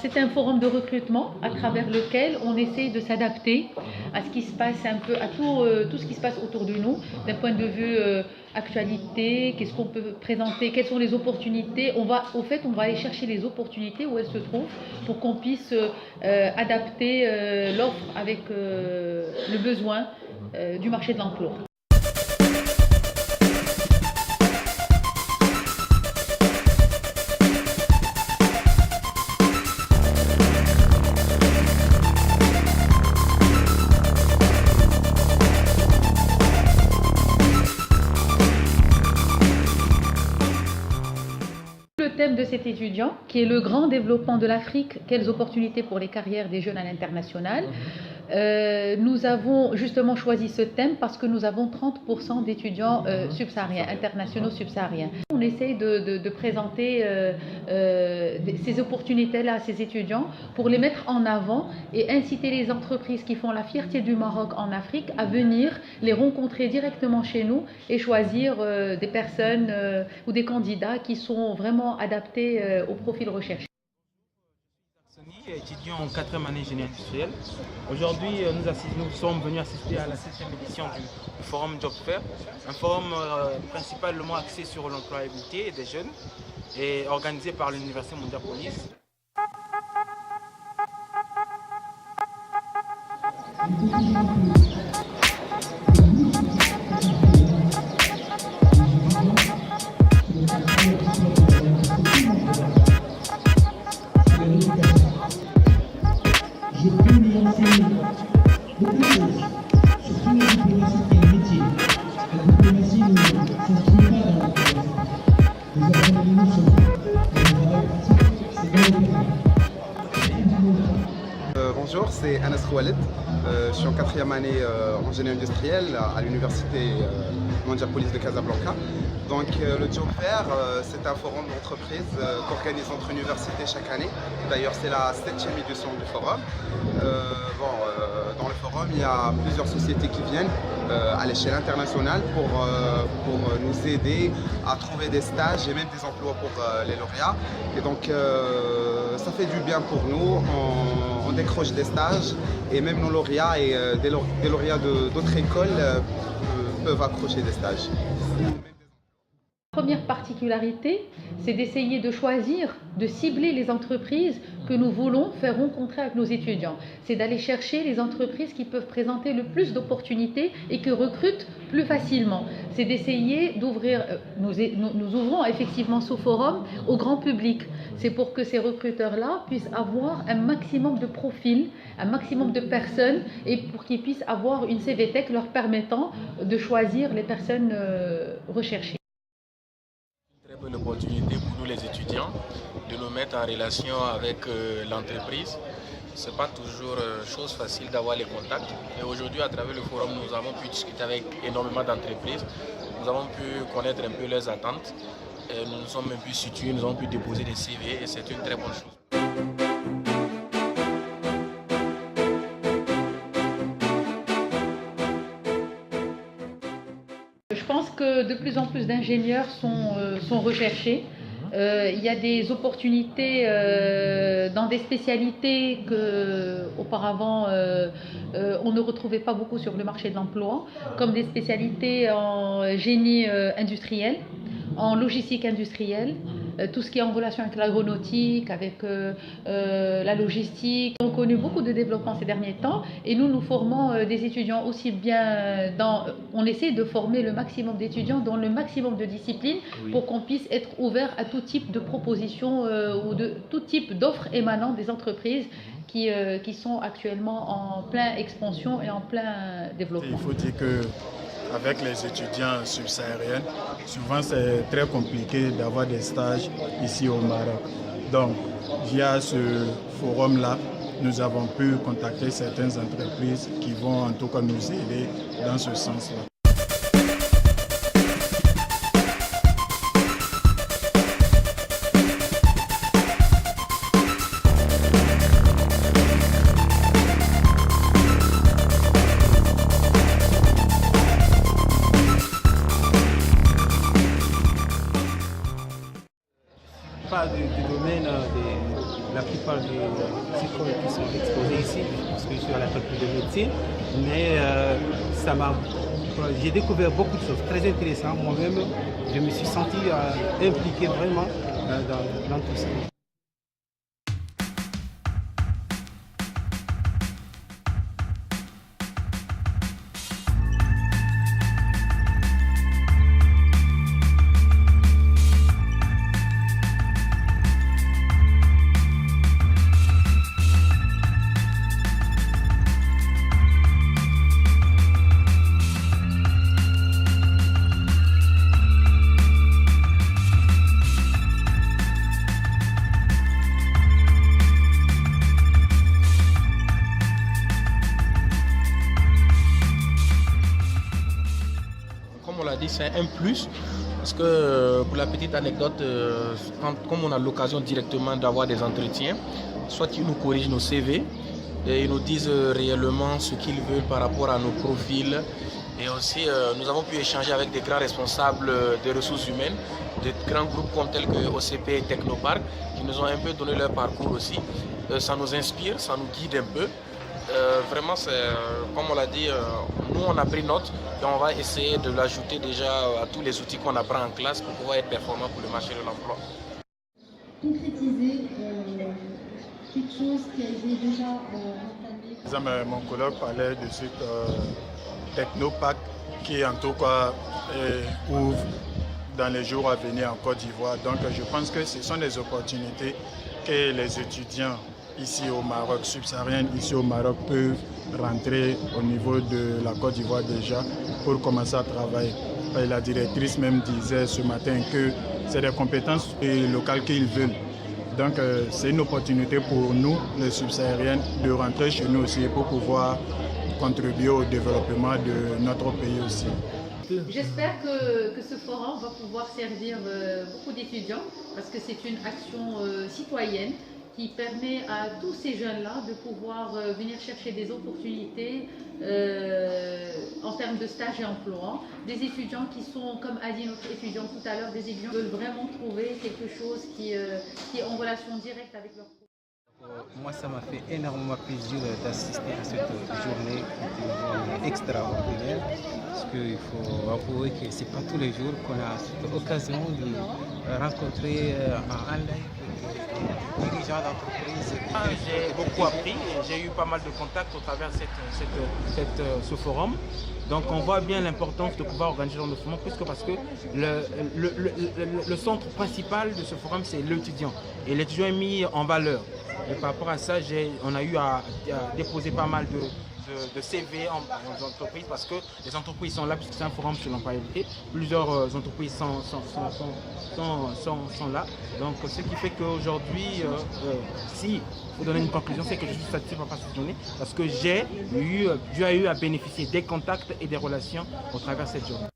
C'est un forum de recrutement à travers lequel on essaie de s'adapter à ce qui se passe un peu, à tout ce qui se passe autour de nous, d'un point de vue actualité, qu'est-ce qu'on peut présenter, quelles sont les opportunités. On va aller chercher les opportunités où elles se trouvent pour qu'on puisse adapter l'offre avec le besoin du marché de l'emploi. Le thème de cet étudiant, qui est le grand développement de l'Afrique, quelles opportunités pour les carrières des jeunes à l'international. Nous avons justement choisi ce thème parce que nous avons 30% d'étudiants subsahariens, internationaux subsahariens. On essaye de présenter ces opportunités-là à ces étudiants pour les mettre en avant et inciter les entreprises qui font la fierté du Maroc en Afrique à venir les rencontrer directement chez nous et choisir des personnes ou des candidats qui sont vraiment adaptés au profil recherché. Étudiant en 4e année génie industriel. Aujourd'hui, nous sommes venus assister à la 7e édition du forum Job Fair, un forum principalement axé sur l'employabilité des jeunes et organisé par l'Université Mondiapolis. Je peux lui enseigner beaucoup de choses, surtout la diplomatie qui est un métier. La diplomatie ne s'inscrit pas dans la diplomatie. Les organismes sont le travail pratique, c'est dans le terrain. Bonjour, c'est Anas Khaled. Je suis en 4e année en génie industriel à l'université Mondiapolis de Casablanca. Donc le Job Fair, c'est un forum d'entreprise qu'organise notre université chaque année. D'ailleurs, c'est la 7e édition du forum. Dans le forum, il y a plusieurs sociétés qui viennent à l'échelle internationale pour nous aider à trouver des stages et même des emplois pour les lauréats. Et donc, ça fait du bien pour nous. On décroche des stages et même nos lauréats et des lauréats d'autres écoles peuvent accrocher des stages. Première particularité, c'est d'essayer de choisir, de cibler les entreprises que nous voulons faire rencontrer avec nos étudiants. C'est d'aller chercher les entreprises qui peuvent présenter le plus d'opportunités et qui recrutent plus facilement. C'est d'essayer d'ouvrir, nous ouvrons effectivement ce forum au grand public. C'est pour que ces recruteurs-là puissent avoir un maximum de profils, un maximum de personnes et pour qu'ils puissent avoir une CVTech leur permettant de choisir les personnes recherchées. Très bonne opportunité pour nous les étudiants de nous mettre en relation avec l'entreprise. Ce n'est pas toujours chose facile d'avoir les contacts. Et aujourd'hui, à travers le forum, nous avons pu discuter avec énormément d'entreprises. Nous avons pu connaître un peu leurs attentes. Et nous nous sommes un peu situés, nous avons pu déposer des CV et c'est une très bonne chose. Je pense que de plus en plus d'ingénieurs sont recherchés. Il y a des opportunités dans des spécialités qu'auparavant on ne retrouvait pas beaucoup sur le marché de l'emploi, comme des spécialités en génie industriel, en logistique industrielle, tout ce qui est en relation avec l'aéronautique, avec la logistique. On a connu beaucoup de développement ces derniers temps et nous formons des étudiants aussi bien on essaie de former le maximum d'étudiants dans le maximum de disciplines pour qu'on puisse être ouvert à tout type de propositions ou de tout type d'offres émanant des entreprises qui sont actuellement en pleine expansion et en plein développement. Il faut dire que avec les étudiants subsahariens, souvent c'est très compliqué d'avoir des stages ici au Maroc. Donc, via ce forum-là, nous avons pu contacter certaines entreprises qui vont en tout cas nous aider dans ce sens-là. Pas du domaine de l'application plupart des écoles qui sont exposées ici, parce que je suis à la faculté de médecine, mais j'ai découvert beaucoup de choses très intéressantes. Moi-même, je me suis senti impliqué vraiment dans tout ça. C'est un plus parce que pour la petite anecdote, comme on a l'occasion directement d'avoir des entretiens, soit ils nous corrigent nos CV et ils nous disent réellement ce qu'ils veulent par rapport à nos profils, et aussi nous avons pu échanger avec des grands responsables des ressources humaines, de grands groupes comme tels que OCP et Technopark qui nous ont un peu donné leur parcours aussi. Ça nous inspire, ça nous guide un peu. Vraiment, comme on l'a dit, nous on a pris note et on va essayer de l'ajouter déjà à tous les outils qu'on apprend en classe pour pouvoir être performant pour le marché de l'emploi. Concrétiser quelque chose qui a été déjà entamé. Mon collègue parlait de ce Technopark qui en tout cas ouvre dans les jours à venir en Côte d'Ivoire. Donc je pense que ce sont des opportunités que les étudiants ici au Maroc, subsaharien, ici au Maroc, peuvent rentrer au niveau de la Côte d'Ivoire déjà pour commencer à travailler. Et la directrice même disait ce matin que c'est des compétences locales qu'ils veulent. Donc c'est une opportunité pour nous, les subsahariens, de rentrer chez nous aussi pour pouvoir contribuer au développement de notre pays aussi. J'espère que ce forum va pouvoir servir beaucoup d'étudiants parce que c'est une action citoyenne qui permet à tous ces jeunes-là de pouvoir venir chercher des opportunités en termes de stage et emploi. Des étudiants qui sont, comme a dit notre étudiant tout à l'heure, des étudiants qui veulent vraiment trouver quelque chose qui est en relation directe avec leur projet. Moi, ça m'a fait énormément plaisir d'assister à cette journée extraordinaire, parce qu'il faut avouer que ce n'est pas tous les jours qu'on a cette occasion de rencontrer en live des dirigeants d'entreprise. J'ai beaucoup appris et j'ai eu pas mal de contacts au travers de ce forum. Donc on voit bien l'importance de pouvoir organiser dans le forum, puisque parce que le centre principal de ce forum, c'est l'étudiant. Et l'étudiant est mis en valeur. Et par rapport à ça, on a eu à déposer pas mal de CV en entreprises, parce que les entreprises sont là, puisque c'est un forum sur l'employabilité. Plusieurs entreprises sont là. Donc ce qui fait qu'aujourd'hui, si vous donnez une conclusion, c'est que je suis satisfait par cette journée, parce que j'ai eu à bénéficier des contacts et des relations au travers de cette journée.